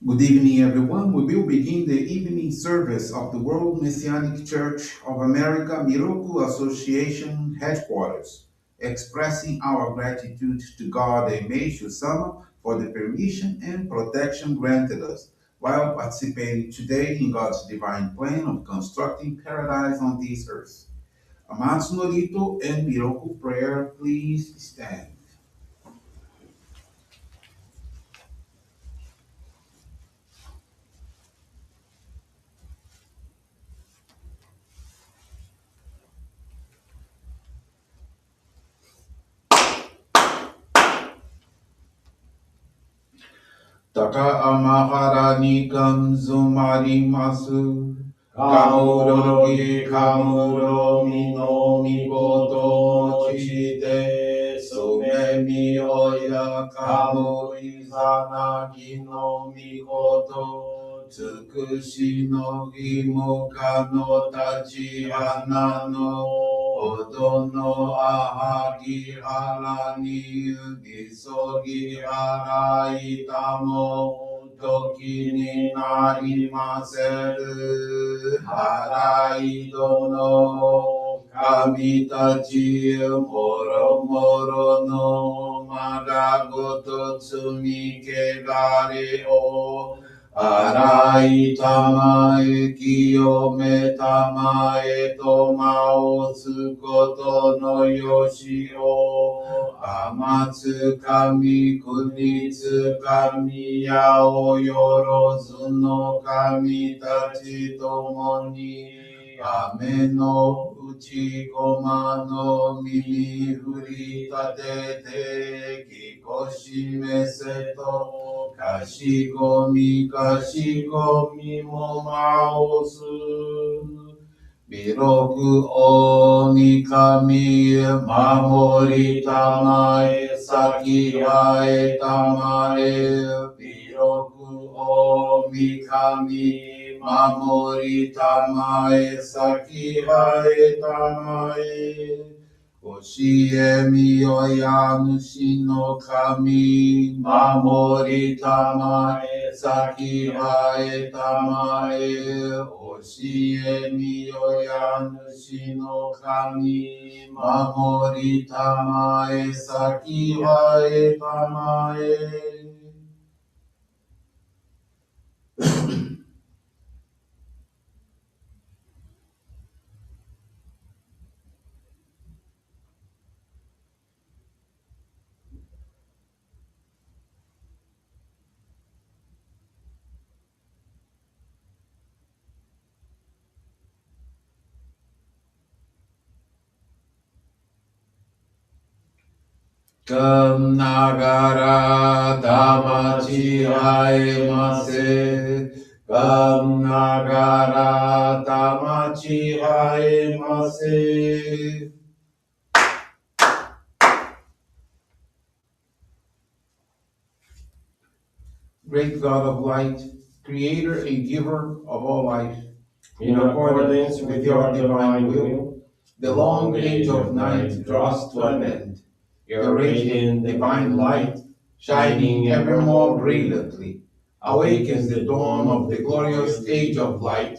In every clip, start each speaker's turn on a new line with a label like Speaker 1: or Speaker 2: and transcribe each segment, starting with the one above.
Speaker 1: Good evening, everyone. We will begin the evening service of the World Messianic Church of America Miroku Association headquarters, expressing our gratitude to God and Meishu-sama for the permission and protection granted us while participating today in God's divine plan of constructing paradise on this earth. Amatsu-Norito and Miroku Prayer, please stand. Taka amahara ni kanzumarimasu. Kamurogi kamuromi no migoto mochite. Sumemi oya kamu izanagi no migoto. Tsukushi no gimuka no tachi hana no. Odo no ahagi harani gisogi harai tamo toki ni narimaseru harai dono kami tachi moro moro no magagoto tsumi kegare o Arai tamae kiyome tamae tomao tsukoto no yoshi o Amatsu kami kunitsu kami yao yorozu no kami tachi tomoni Ame no uchi koma no mimi furi tatete kikoshi meseto Kashikomi mo maosu. Miroku o nikami mamori tamae saki hae tamae. Miroku o mikami mamori tamae saki hae tamae. Koshie miyoya nushi no kami mamori tamae saki hae tamae. Oshie miyoya nushi no kami mamori tamae saki hae tamae. Kam nagara tamachi haemase. Kam nagara tamachi haemase. Great God of light, creator and giver of all life, in accordance with your divine will, the long age of night draws to an end. Your radiant divine light, shining ever more brilliantly, awakens the dawn of the glorious age of light,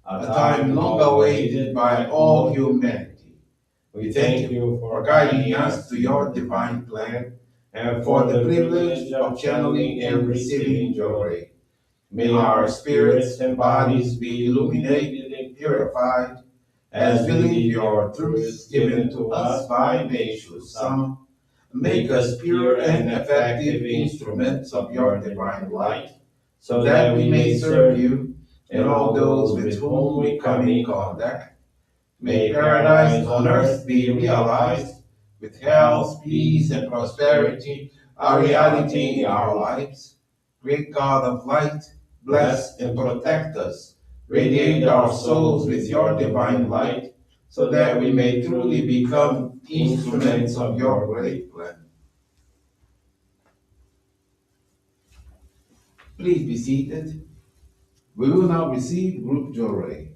Speaker 1: a time long awaited by all humanity. We thank you for guiding us to your divine plan and for the privilege of channeling and receiving Johrei. May our spirits and bodies be illuminated and purified as we live your truths given to us by Meishu-sama. Make us pure and effective instruments of your divine light, so that we may serve you and all those with whom we come in contact. May paradise on earth be realized, with health, peace, and prosperity, a reality in our lives. Great God of light, bless and protect us. Radiate our souls with your divine light, so that we may truly become instruments of your great plan. Please be seated. We will now receive group Johrei.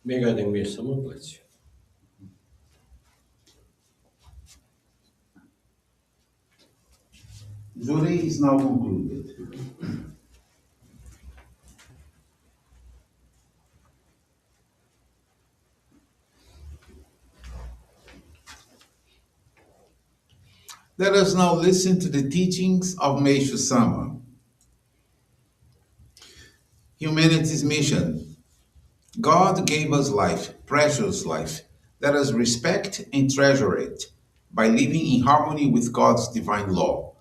Speaker 2: May God and Meishu-sama bless you.
Speaker 1: Johrei is now concluded. Let us now listen to the teachings of Meishu-sama. Humanity's mission. God gave us life, precious life. Let us respect and treasure it by living in harmony with God's divine law.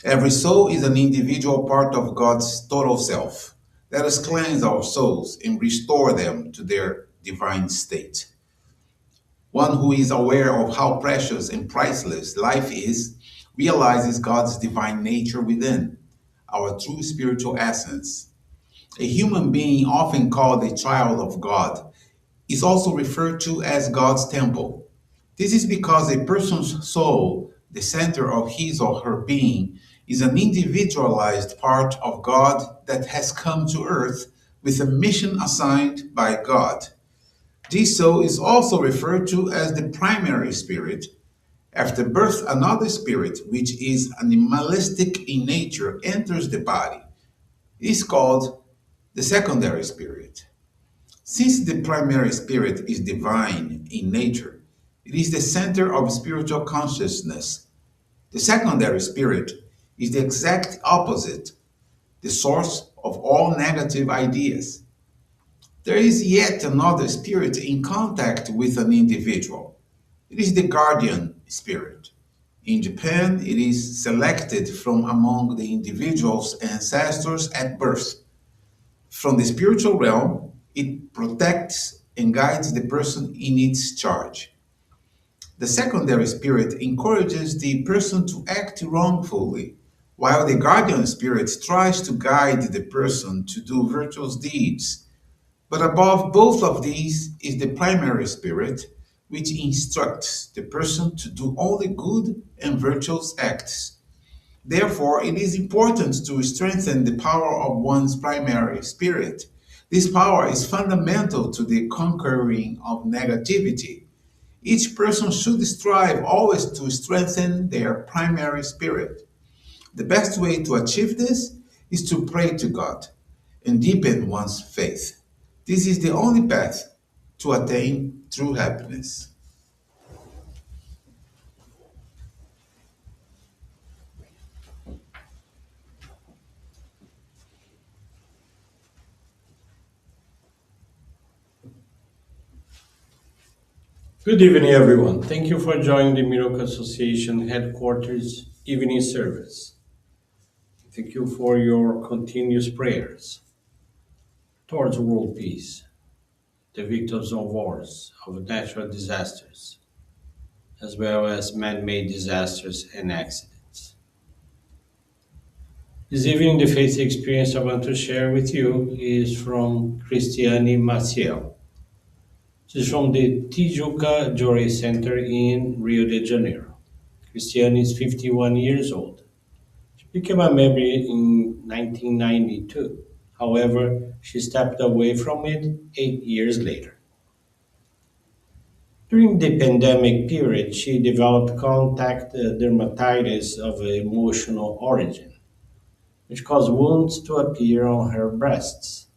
Speaker 1: Every soul is an individual part of God's total self. Let us cleanse our souls and restore them to their divine state. One who is aware of how precious and priceless life is realizes God's divine nature within, our true spiritual essence. A human being, often called a child of God, is also referred to as God's temple. This is because a person's soul, the center of his or her being, is an individualized part of God that has come to earth with a mission assigned by God. This soul is also referred to as the primary spirit. After birth, another spirit, which is animalistic in nature, enters the body. It is called the secondary spirit. Since the primary spirit is divine in nature, it is the center of spiritual consciousness. The secondary spirit is the exact opposite, the source of all negative ideas. There is yet another spirit in contact with an individual. It is the guardian spirit. In Japan, it is selected from among the individual's ancestors at birth. From the spiritual realm, it protects and guides the person in its charge. The secondary spirit encourages the person to act wrongfully, while the guardian spirit tries to guide the person to do virtuous deeds. But above both of these is the primary spirit, which instructs the person to do only good and virtuous acts. Therefore, it is important to strengthen the power of one's primary spirit. This power is fundamental to the conquering of negativity. Each person should strive always to strengthen their primary spirit. The best way to achieve this is to pray to God and deepen one's faith. This is the only path to attain true happiness.
Speaker 2: Good evening, everyone. Thank you for joining the Miroku Association headquarters evening service. Thank you for your continuous prayers towards world peace, the victims of wars, of natural disasters, as well as man-made disasters and accidents. This evening, the faith experience I want to share with you is from Christiane Maciel. She's from the Tijuca Johrei Center in Rio de Janeiro. Christiane is 51 years old. She became a member in 1992. However, she stepped away from it 8 years later. During the pandemic period, she developed contact dermatitis of emotional origin, which caused wounds to appear on her breasts.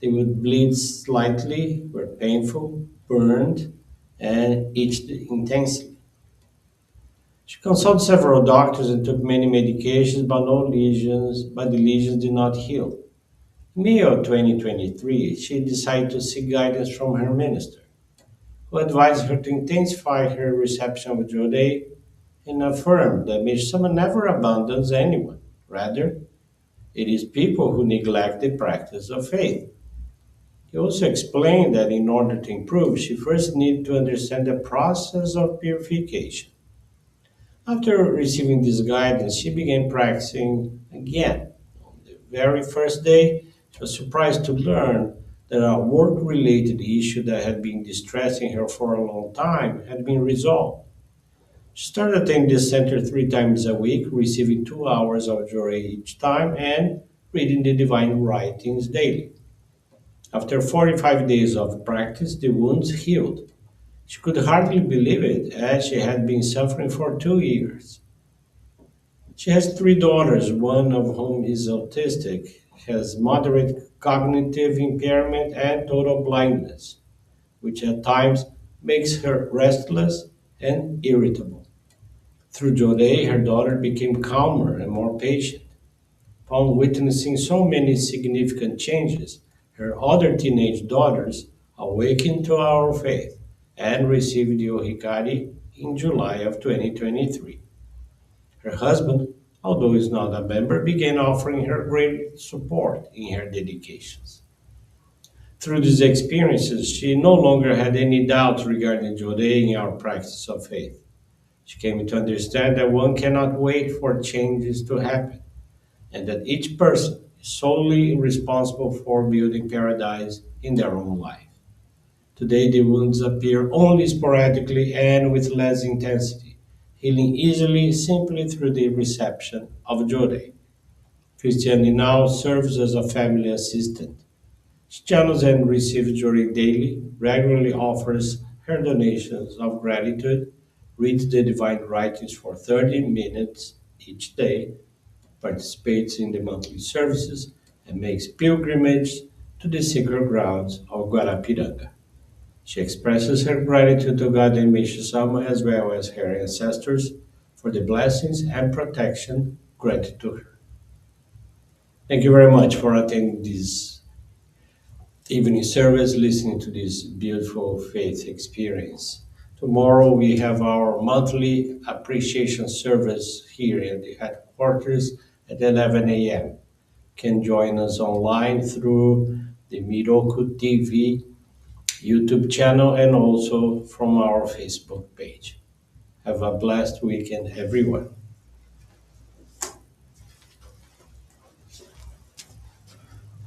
Speaker 2: They would bleed slightly, were painful, burned, and itched intensely. She consulted several doctors and took many medications, but the lesions did not heal. In May of 2023, she decided to seek guidance from her minister, who advised her to intensify her reception of Johrei and affirmed that Meishu-sama never abandons anyone. Rather, it is people who neglect the practice of faith. He also explained that in order to improve, she first needed to understand the process of purification. After receiving this guidance, she began practicing again. On the very first day, she was surprised to learn that a work related issue that had been distressing her for a long time had been resolved. She started attending this center 3 times a week, receiving 2 hours of Johrei each time and reading the divine writings daily. After 45 days of practice, the wounds healed. She could hardly believe it, as she had been suffering for 2 years. She has three daughters, one of whom is autistic, has moderate cognitive impairment, and total blindness, which at times makes her restless and irritable. Through Johrei, her daughter became calmer and more patient. Upon witnessing so many significant changes, her other teenage daughters awakened to our faith and received the Ohikari in July of 2023. Her husband, although he's not a member, began offering her great support in her dedications. Through these experiences, she no longer had any doubts regarding Johrei in our practice of faith. She came to understand that one cannot wait for changes to happen, and that each person is solely responsible for building paradise in their own life. Today, the wounds appear only sporadically and with less intensity, healing easily simply through the reception of Johrei. Christiane now serves as a family assistant. She channels and receives Johrei daily, regularly offers her donations of gratitude, reads the divine writings for 30 minutes each day, participates in the monthly services, and makes pilgrimage to the sacred grounds of Guarapiranga. She expresses her gratitude to God and Meishu-sama as well as her ancestors for the blessings and protection granted to her. Thank you very much for attending this evening service, listening to this beautiful faith experience. Tomorrow we have our monthly appreciation service here at the headquarters at 11 a.m. Can join us online through the Miroku TV YouTube channel and also from our Facebook page. Have a blessed weekend, everyone.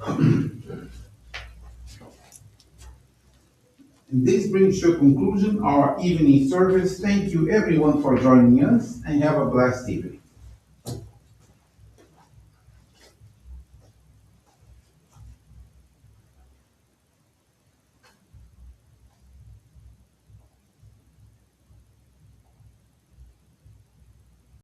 Speaker 1: And this brings to a conclusion our evening service. Thank you everyone for joining us and have a blessed evening.